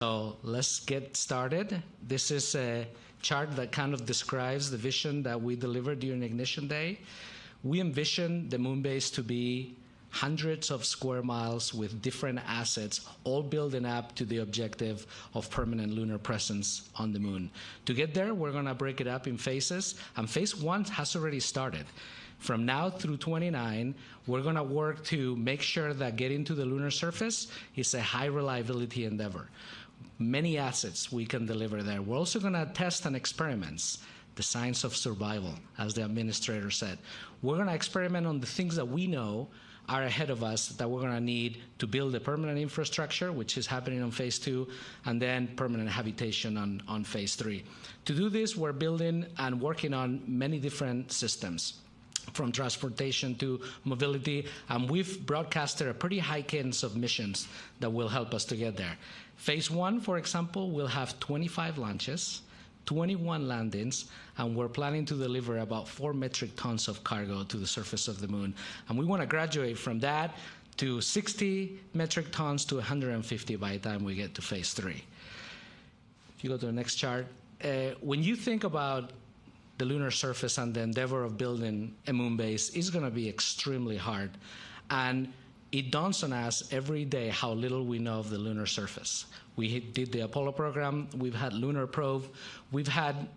So let's get started. This is a chart that kind of describes the vision that we delivered during Ignition Day. We envision the moon base to be hundreds of square miles with different assets, all building up to the objective of permanent lunar presence on the moon. To get there, we're going to break it up in phases, and phase one has already started. From now through 29, we're going to work to make sure that getting to the lunar surface is a high reliability endeavor. Many assets we can deliver there. We're also going to test and experiments, the science of survival, as the administrator said. We're going to experiment on the things that we know are ahead of us that we're going to need to build a permanent infrastructure, which is happening on phase two, and then permanent habitation on phase three. To do this, we're building and working on many different systems, from transportation to mobility, and we've broadcasted a pretty high cadence of missions that will help us to get there. Phase one, for example, will have 25 launches, 21 landings, and we're planning to deliver about 4 metric tons of cargo to the surface of the moon. And we want to graduate from that to 60 metric tons to 150 by the time we get to phase three. If you go to the next chart, when you think about the lunar surface and the endeavor of building a moon base, is going to be extremely hard. And it dawns on us every day how little we know of the lunar surface. We did the Apollo program, we've had lunar probe, we've had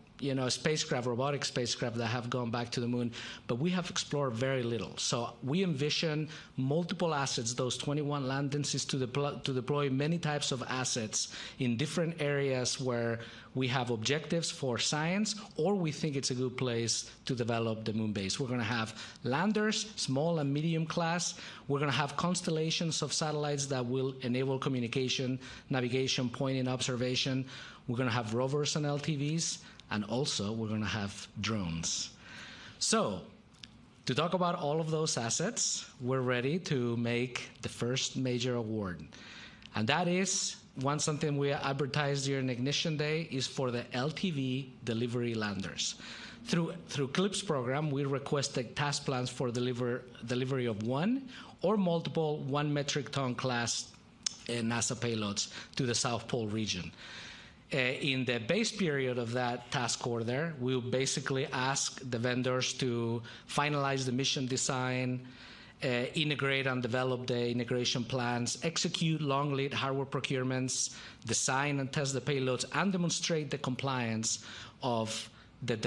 spacecraft, robotic spacecraft that have gone back to the moon, but we have explored very little. So we envision multiple assets. Those 21 landings is to deploy many types of assets in different areas where we have objectives for science, or we think it's a good place to develop the moon base. We're going to have landers, small and medium class. We're going to have constellations of satellites that will enable communication, navigation, pointing, observation. We're going to have rovers and LTVs. And also, we're going to have drones. So, to talk about all of those assets, we're ready to make the first major award. And that is, something we advertised during Ignition Day, is for the LTV delivery landers. Through CLIPS program, we requested task plans for delivery of one or multiple 1 metric ton class NASA payloads to the South Pole region. In the base period of that task order, we'll basically ask the vendors to finalize the mission design, integrate and develop the integration plans, execute long lead hardware procurements, design and test the payloads, and demonstrate the compliance of the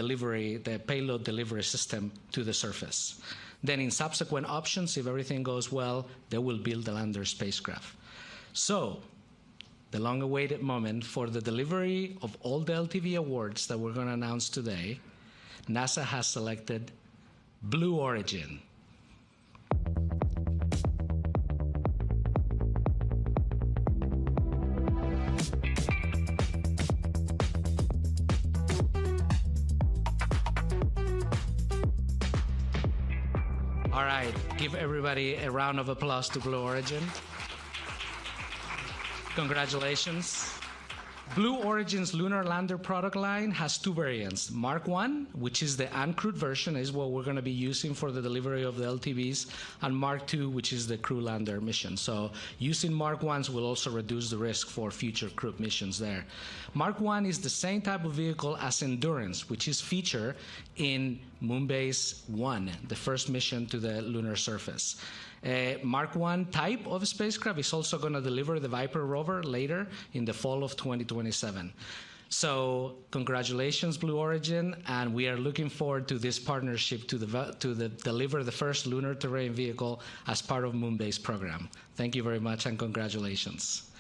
payload delivery system to the surface. Then in subsequent options, if everything goes well, they will build the lander spacecraft. So, the long-awaited moment for the delivery of all the LTV awards that we're going to announce today, NASA has selected Blue Origin. All right, give everybody a round of applause to Blue Origin. Congratulations. Blue Origin's lunar lander product line has two variants. Mark 1, which is the uncrewed version, is what we're going to be using for the delivery of the LTVs, and Mark 2, which is the crew lander mission. So using Mark 1s will also reduce the risk for future crewed missions there. Mark 1 is the same type of vehicle as Endurance, which is featured in Moonbase 1, the first mission to the lunar surface. Mark 1 type of spacecraft is also going to deliver the Viper rover later in the fall of 2027. So congratulations, Blue Origin, and we are looking forward to this partnership to deliver the first lunar terrain vehicle as part of Moonbase program. Thank you very much, and congratulations.